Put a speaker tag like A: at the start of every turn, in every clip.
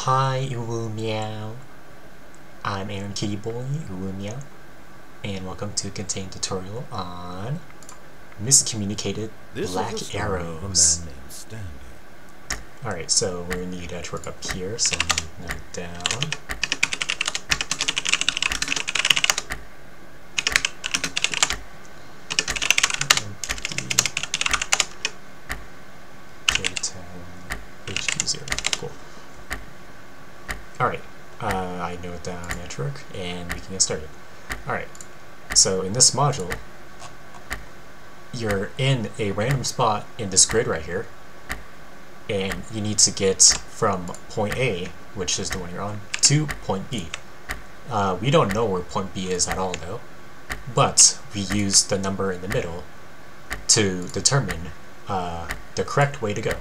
A: Hi, Uwu Meow. I'm Aaron Kitty Boy, Uwu Meow, and welcome to KTANE tutorial on Miscommunicated Black Arrows. Alright, so we're going to need to work up here, so note down. HQ0, cool. Alright, I note down network, and we can get started. Alright, so in this module, you're in a random spot in this grid right here, and you need to get from point A, which is the one you're on, to point B. We don't know where point B is at all though, but we use the number in the middle to determine the correct way to go.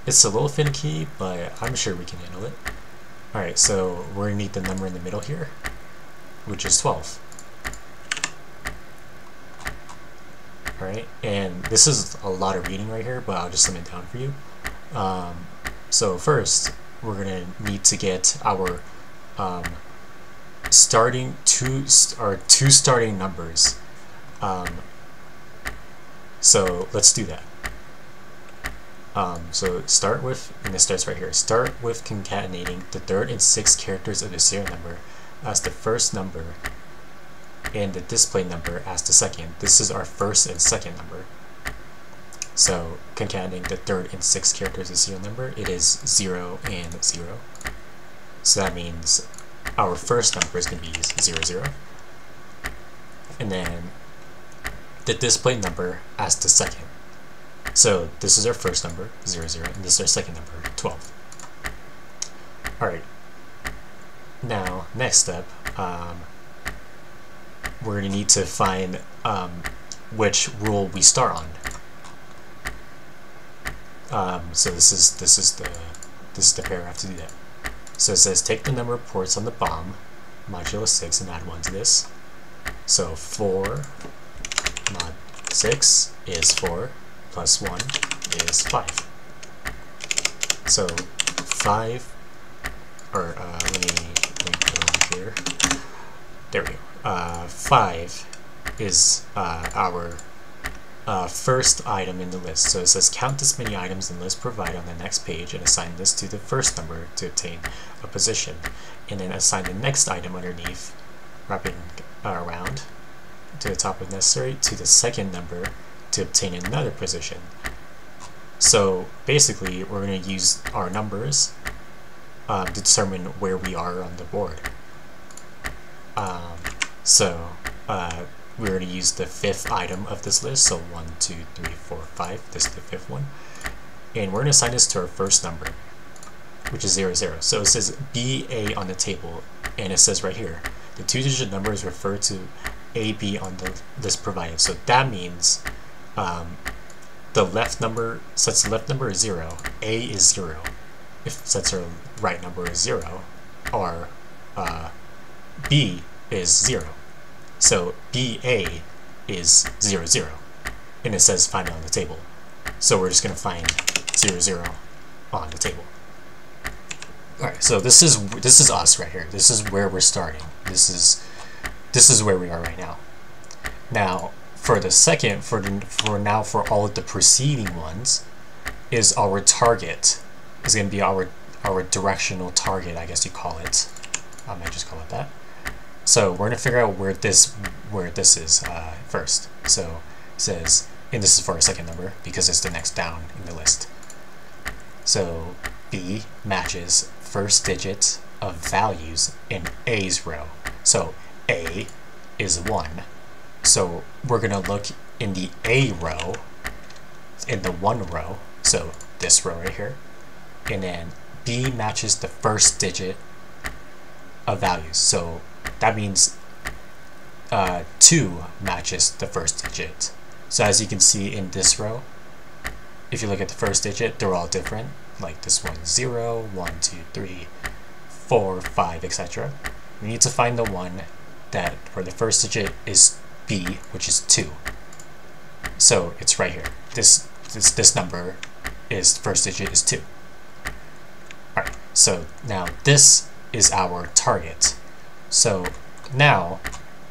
A: It's a little finicky, but I'm sure we can handle it. Alright, so we're going to need the number in the middle here, which is 12. Alright, and this is a lot of reading right here, but I'll just slim it down for you. So first, we're going to need to get our two starting numbers. So let's do that. So start with, and this starts right here, start with concatenating the third and sixth characters of the serial number as the first number and the display number as the second. This is our first and second number. So concatenating the third and sixth characters of the serial number, it is 0 and 0. So that means our first number is going to be 0, 0. And then the display number as the second. So this is our first number, 0, 0, and this is our second number, 12. Alright, now next step, we're going to need to find which rule we start on. So this is the paragraph to do that. So it says take the number of ports on the BOM, modulo 6, and add 1 to this. So 4 mod 6 is 4. Plus 1 is 5. So 5, or let me put it over here. There we go. 5 is our first item in the list. So it says count as many items in the list provided on the next page and assign this to the first number to obtain a position. And then assign the next item underneath, wrapping around to the top if necessary, to the second number to obtain another position. So basically we're going to use our numbers to determine where we are on the board. We're going to use the fifth item of this list, so 1, 2, 3, 4, 5, this is the fifth one, and we're going to assign this to our first number, which is 0, 0. So it says BA on the table, and it says right here the two-digit numbers refer to AB on the list provided. So that means the left number, since the left number is 0, A is 0. If since our right number is 0, or B is 0. So BA is 0, 0. And it says find it on the table. So we're just going to find 0, 0 on the table. Alright, so this is us right here. This is where we're starting. This is where we are right now. Now, for the second, for all of the preceding ones, is our target. Is going to be our directional target, I guess you call it. I might just call it that. So we're going to figure out where this is first. So it says, and this is for our second number because it's the next down in the list. So B matches first digit of values in A's row. So A is 1. So we're going to look in the A row, in the 1 row, so this row right here, and then B matches the first digit of values. So that means 2 matches the first digit. So as you can see in this row, if you look at the first digit, they're all different. Like this one, 0, 1, 2, 3, 4, 5, etc. We need to find the one that where the first digit is B, which is 2. So it's right here. This number is first digit is 2. So now this is our target. So now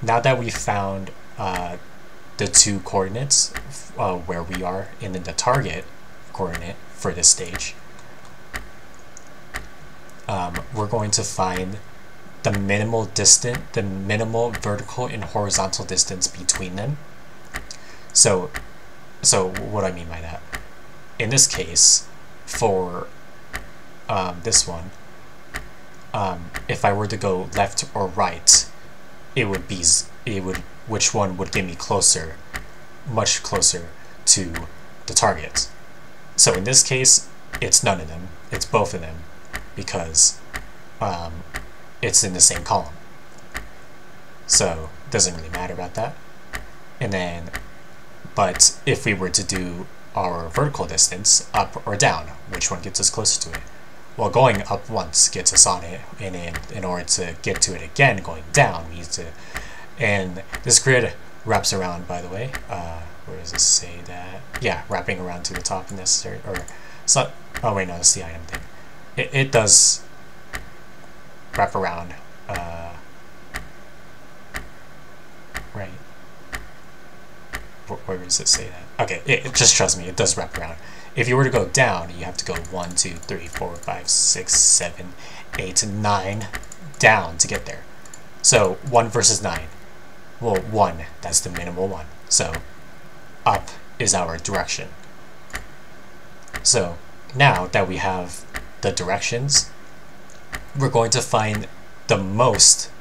A: that we found the two coordinates where we are in the target coordinate for this stage, we're going to find the minimal vertical and horizontal distance between them. So what I mean by that, in this case, for this one, if I were to go left or right, which one would get me closer, much closer to the target. So in this case, it's none of them, it's both of them, because it's in the same column. So it doesn't really matter about that. And then, but if we were to do our vertical distance, up or down, which one gets us closer to it? Well, going up once gets us on it, and in order to get to it again, going down needs to, and this grid wraps around, by the way. Where does it say that? Yeah, wrapping around to the top necessary, or it's not, oh wait, no, that's the item thing. It does wrap around, right. Where does it say that? Okay, just trust me, it does wrap around. If you were to go down, you have to go 1, 2, 3, 4, 5, 6, 7, 8, 9 down to get there. So 1 versus 9. Well, 1, that's the minimal one. So up is our direction. So now that we have the directions, we're going to find the most,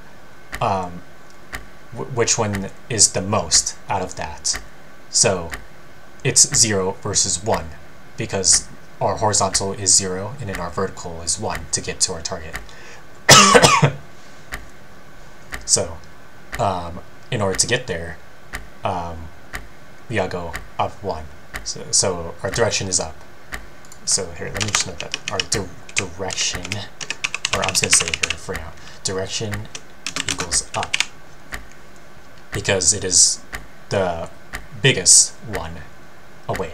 A: which one is the most out of that. So it's 0 versus 1, because our horizontal is 0 and then our vertical is 1 to get to our target. So in order to get there, we gotta go up 1. So our direction is up. So here, let me just note that our direction, or I'm just gonna say here for now, direction equals up, because it is the biggest one away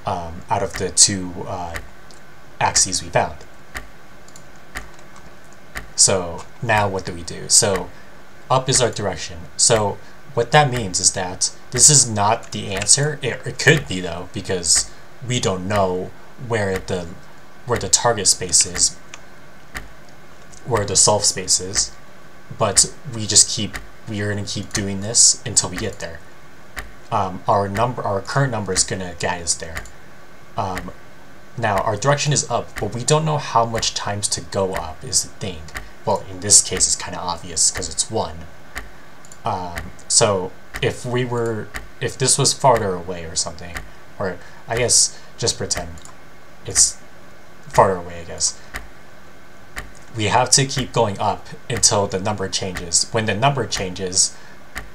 A: out of the two axes we found. So now what do we do? So up is our direction. So what that means is that this is not the answer. It could be though, because we don't know where the target space is, where the solve space is, but we're gonna keep doing this until we get there. Our current number is gonna guide us there. Now our direction is up, but we don't know how much times to go up is the thing. Well, in this case it's kind of obvious because it's 1. So if this was farther away or something, or I guess just pretend it's farther away, I guess, we have to keep going up until the number changes. When the number changes,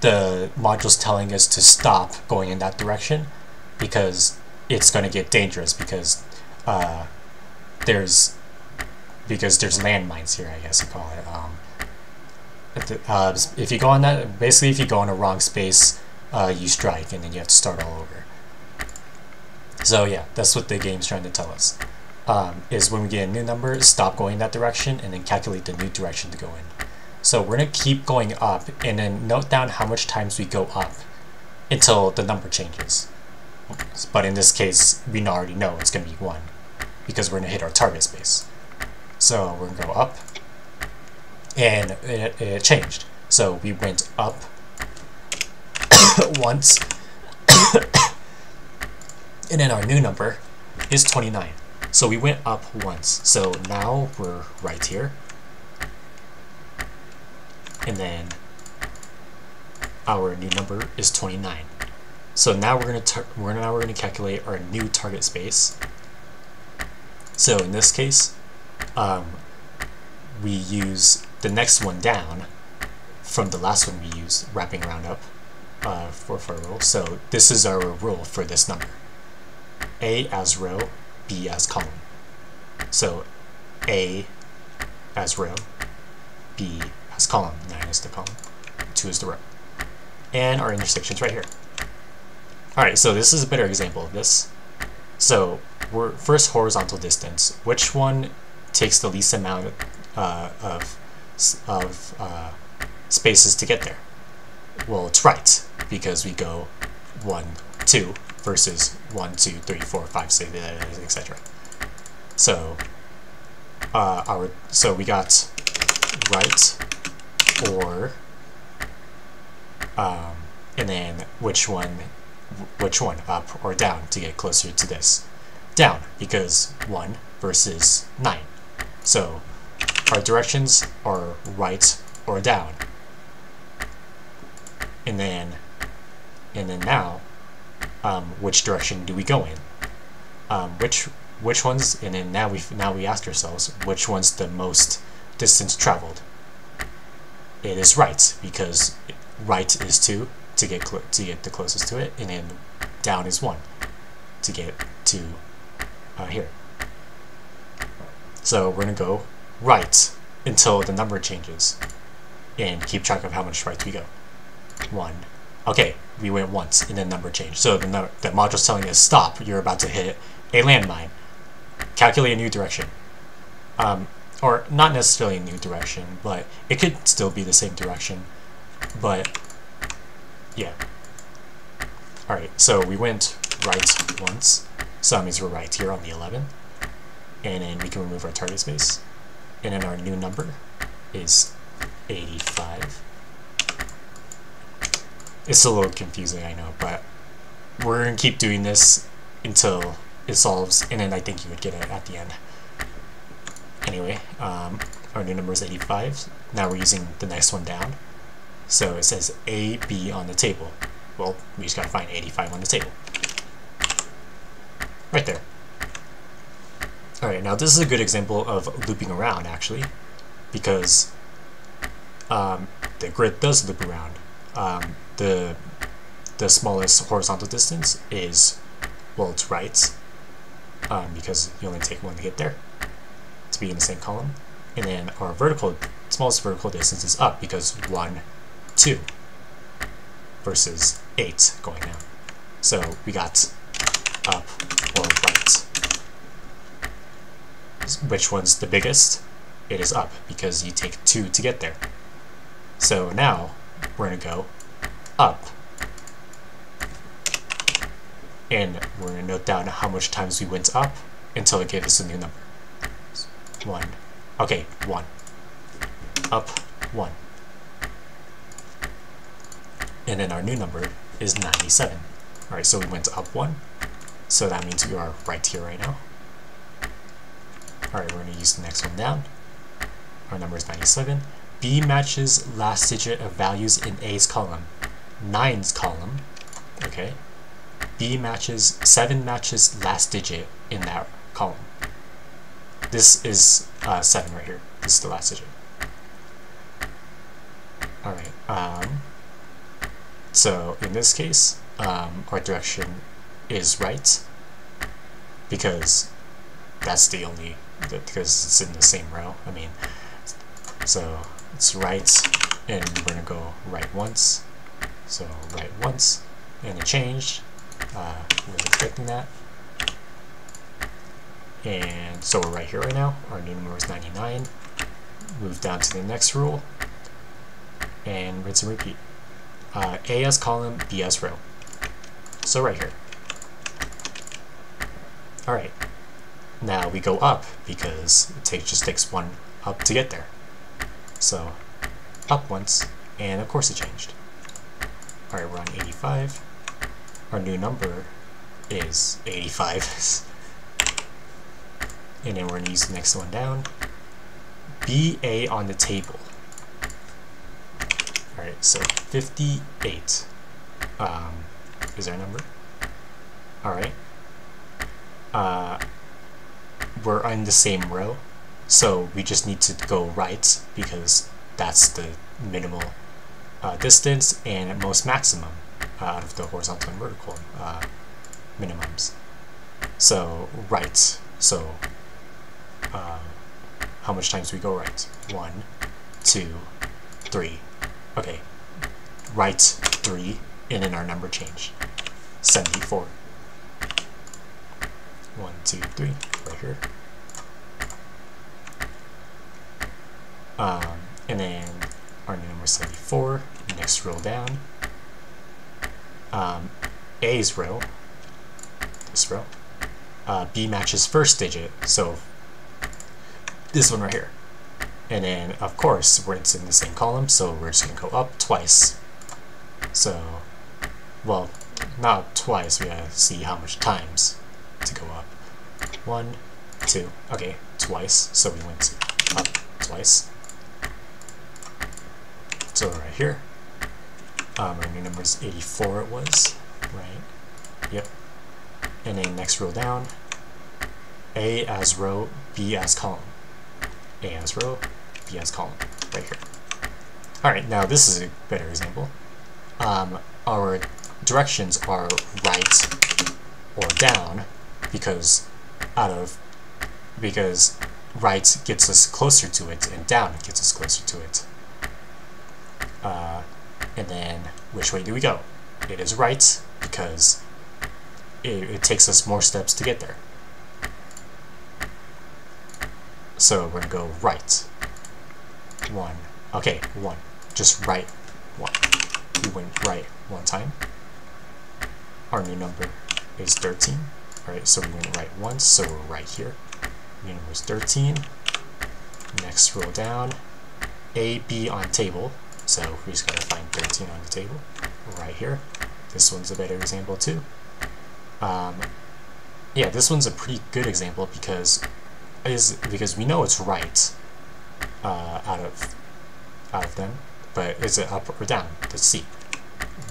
A: the module's telling us to stop going in that direction, because it's going to get dangerous, because there's landmines here, I guess you call it. If you go on that, basically if you go in a wrong space, you strike and then you have to start all over. So yeah, that's what the game's trying to tell us. Is when we get a new number, stop going that direction and then calculate the new direction to go in. So we're going to keep going up and then note down how much times we go up until the number changes. But in this case, we already know it's going to be 1, because we're going to hit our target space. So we're going to go up, and it changed. So we went up once, and then our new number is 29. So we went up once. So now we're right here, and then our new number is 29. So now we're gonna calculate our new target space. So in this case, we use the next one down from the last one we used, wrapping around up for a rule. So this is our rule for this number: A as row, B as column. So A as row, B as column. 9 is the column, 2 is the row, and our intersection's right here. Alright, so this is a better example of this. So we're first horizontal distance. Which one takes the least amount of spaces to get there? Well, it's right, because we go 1, 2 versus 1, 2, 3, 4, 5, 6, etc. So so we got right, or and then which one up or down to get closer to this? Down, because 1 versus 9. So our directions are right or down. And then now, which direction do we go in? Which ones? And then now we ask ourselves, which one's the most distance traveled? It is right, because right is 2 to get the closest to it, and then down is 1 to get to here. So we're gonna go right until the number changes, and keep track of how much right we go. 1. Okay, we went once, and then number changed. So the module's telling us, stop, you're about to hit a landmine. Calculate a new direction. Or not necessarily a new direction, but it could still be the same direction. But yeah. Alright, so we went right once, so that means we're right here on the 11. And then we can remove our target space. And then our new number is 85. It's a little confusing, I know, but we're going to keep doing this until it solves, and then I think you would get it at the end. Anyway, our new number is 85. Now we're using the next one down. So it says A, B on the table. Well, we just got to find 85 on the table. Right there. Alright, now this is a good example of looping around, actually, because the grid does loop around. The smallest horizontal distance is, well, it's right, because you only take 1 to get there, to be in the same column. And then our smallest vertical distance is up, because 1, 2 versus 8 going down. So we got up or right. Which one's the biggest? It is up, because you take 2 to get there. So now we're going to go up, and we're going to note down how much times we went up until it gave us a new number. 1. Okay, 1. Up, 1. And then our new number is 97. Alright, so we went up 1, so that means we are right here right now. Alright, we're going to use the next one down. Our number is 97. B matches last digit of values in A's column. 9's column, okay. B matches, 7 matches last digit in that column. This is 7 right here. This is the last digit. Alright, so in this case, our direction is right, because that's the only, because it's in the same row. I mean, so it's right, and we're going to go right once. So right once, and it changed. Wasn't expecting that. And so we're right here right now. Our new number is 99. Move down to the next rule, and rinse and repeat. A as column, B as row. So right here. Alright. Now we go up, because it just takes 1 up to get there. So up once, and of course it changed. Alright, we're on 85. Our new number is 85. And then we're going to use the next one down. BA on the table. Alright, so 58 is our number. Alright. We're in the same row, so we just need to go right, because that's the minimal distance and most maximum out of the horizontal and vertical minimums. So right, so how much times do we go right? 1, 2, 3. Okay, right 3, and then our number changed. 74. 1, 2, 3, right here. And then our new number is 74. Next row down. A's row, this row, B matches first digit, so this one right here. And then, of course, it's in the same column, so we're just going to go up twice. So, well, not twice, we gotta see how much times to go up. 1, 2, okay, twice, so we went up twice. So right here, our new number is 84 it was, right? Yep. And then next row down, A as row, B as column. A as row, B as column, right here. Alright, now this is a better example. Our directions are right or down because right gets us closer to it and down gets us closer to it. And then which way do we go? It is right because it takes us more steps to get there. So we're gonna go right. 1. Okay, 1. Just right 1. We went right 1 time. Our new number is 13. Alright, so we went right once, so we're right here. New number is 13. Next row down. A, B on table. So we just gotta find 13 on the table. Right here. This one's a better example too. Yeah, this one's a pretty good example because we know it's right out of them, but is it up or down? Let's see.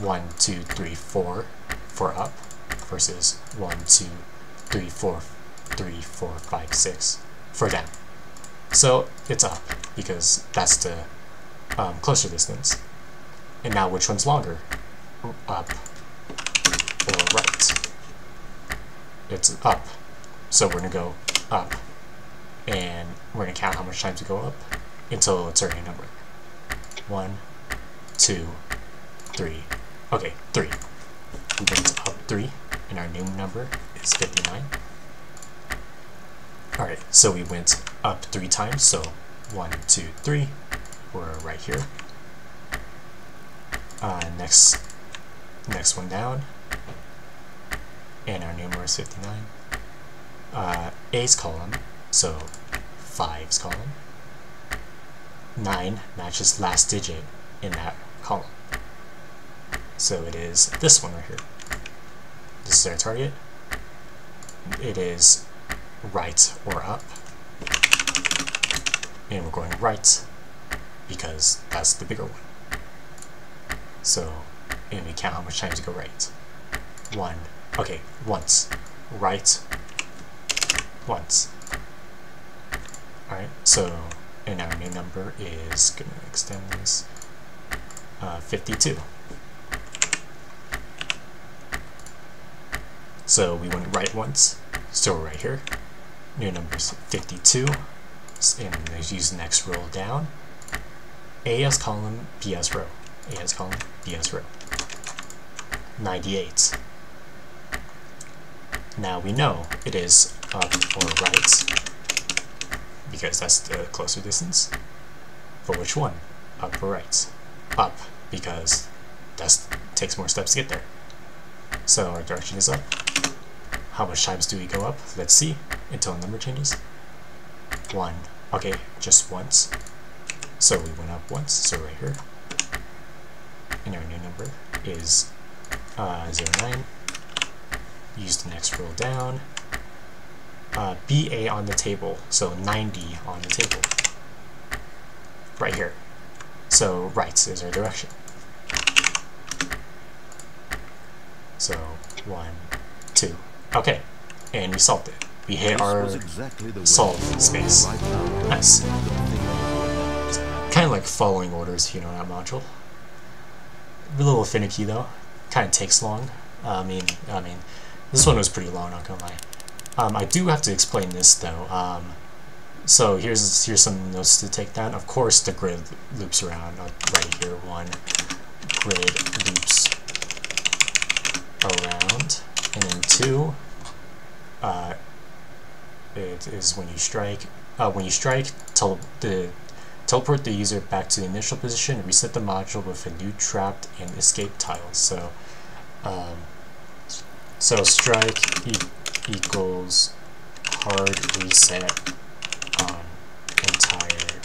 A: 1, 2, 3, 4 for up versus 1, 2, 3, 4, 3, 4, 5, 6 for down. So it's up because that's the closer distance. And now which one's longer? Up or right? It's up. So we're going to go up. And we're going to count how much times we go up until it's our new number. 1, 2, 3. Okay, 3. We went up 3, and our new number is 59. Alright, so we went up 3 times, so 1, 2, 3. We're right here. Next one down. And our new number is 59. A's column, so 5's column. 9 matches last digit in that column. So it is this one right here. This is our target. It is right or up. And we're going right because that's the bigger one. So, and we count how much times to go right. 1. Okay, once. Right. Once. Alright, so, and our new number is going to extend this 52. So we went right once, so we're right here. New number is 52, and use the next row down. A as column, B as row. A as column, B as row. 98. Now we know it is up or right, because that's the closer distance. For which one? Up or right? Up, because that takes more steps to get there. So our direction is up. How much times do we go up? Let's see, until the number changes. 1. Okay, just once. So we went up once, so right here. And our new number is 09. Use the next row down. BA on the table, so 90 on the table. Right here. So right is our direction. So 1, 2. Okay, and we solved it. We hit our solve space. Nice. Kind of like following orders, you know, that module. A little finicky though. Kind of takes long. I mean, this one was pretty long, not gonna lie. I do have to explain this though. So here's some notes to take down. Of course, the grid loops around. I'll write here 1. Grid loops around, and then 2. It is when you strike. When you strike, teleport the user back to the initial position and reset the module with a new trapped and escape tile. So strike equals hard reset on entire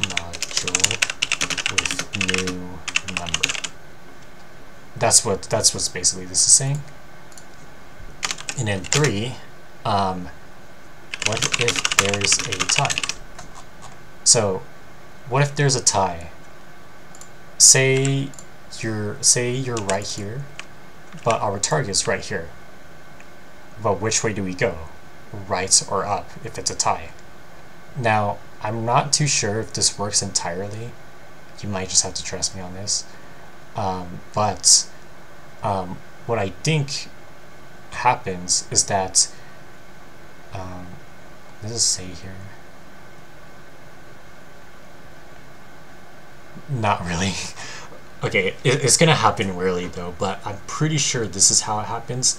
A: module with new number. That's what's basically this is saying. And then 3, what if there's a tie? So what if there's a tie? Say you're right here, but our target's right here. But which way do we go? Right or up if it's a tie? Now, I'm not too sure if this works entirely. You might just have to trust me on this. But what I think happens is that, what does it say here? Not really. Okay, it's gonna happen rarely though, but I'm pretty sure this is how it happens.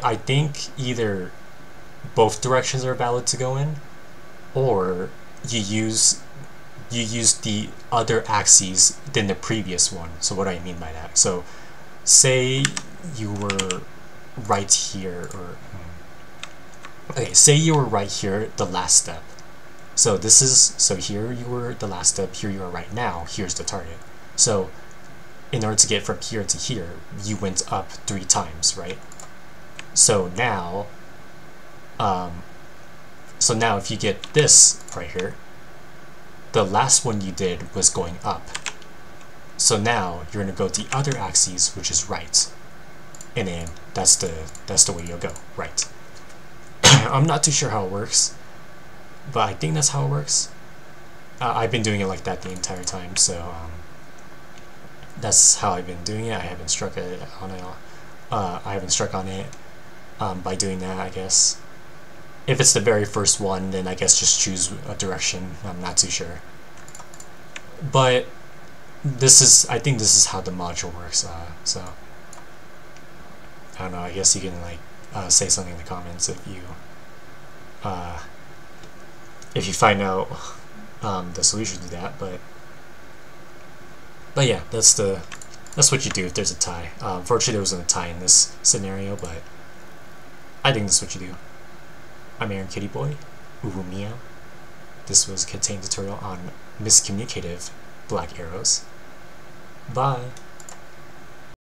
A: I think either both directions are valid to go in, or you use the other axes than the previous one. So what do I mean by that? So say you were right here, or okay, say you were right here the last step. So here you were the last step, here you are right now, here's the target. So in order to get from here to here, you went up 3 times, right? So now if you get this right here, the last one you did was going up. So now you're gonna go the other axis, which is right. And then that's the way you'll go, right. I'm not too sure how it works, but I think that's how it works. I've been doing it like that the entire time, so that's how I've been doing it. I haven't struck on it by doing that, I guess. If it's the very first one, then I guess just choose a direction. I'm not too sure. But I think this is how the module works, so I don't know, I guess you can like say something in the comments if you find out the solution to that, but yeah, that's what you do if there's a tie. Fortunately there wasn't a tie in this scenario, but I think that's what you do. I'm Aaron Kitty Boy, Uwu Meow. This was KTANE tutorial on Miscommunicated Black Arrows. Bye!